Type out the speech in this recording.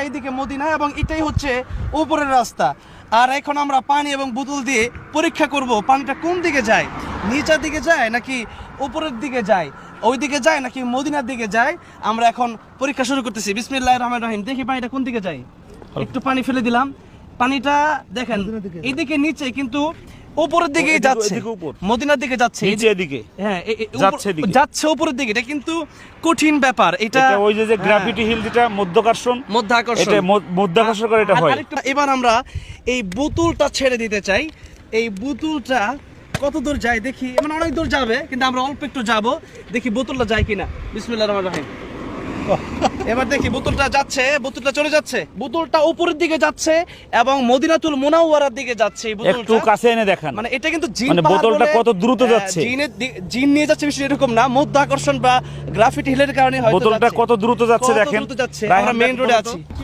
এইদিকে মদিনা এবং এটাই হচ্ছে উপরের রাস্তা। আর এখন আমরা পানি এবং বোতল দিয়ে পরীক্ষা করব পানিটা কোন দিকে যায়, নিচের দিকে যায় নাকি উপরের দিকে যায়, ওই দিকে যায় নাকি মদিনার দিকে যায়। আমরা এখন পরীক্ষা শুরু করতেছি। বিসমিল্লাহির রহমানির রহিম। দেখি পানিটা কোন দিকে যায়। একটু পানি ফেলে দিলাম, পানিটা দেখেন এইদিকে নিচে কিন্তু উপরের দিকে যাচ্ছে, মদিনার দিকে যাচ্ছে, হ্যাঁ যাচ্ছে উপরের দিকে। এটা কিন্তু কঠিন ব্যাপার। এটা ওই যে গ্র্যাভিটি হিল যেটা মধ্যাকর্ষণ এটা মধ্যাকর্ষণ করে এটা হয়। এবার আমরা এই বোতলটা ছেড়ে দিতে চাই। এই বোতলটা কত দূর যায় দেখি, মানে অনেক দূর যাবে কিন্তু আমরা অল্প একটু যাব, দেখি বোতলটা যায় কিনা। বিসমিল্লাহির রহমানির রহিম। এবার দেখি বোতলটা যাচ্ছে, বোতলটা চলে যাচ্ছে, বোতলটা উপরের দিকে যাচ্ছে এবং মদিনাতুল মুনাওয়ারার দিকে যাচ্ছে। এই বোতলটা একটু কাছে এনে দেখান, মানে এটা কিন্তু জিন মানে বোতলটা কত দ্রুত যাচ্ছে, জিন নিয়ে যাচ্ছে বিষয় এরকম না, মধ্যাকর্ষণ বা গ্রাফিটি হিলের কারণে হয়তো বোতলটা কত দ্রুত যাচ্ছে দেখেন। আমরা মেইন রোডে আছি।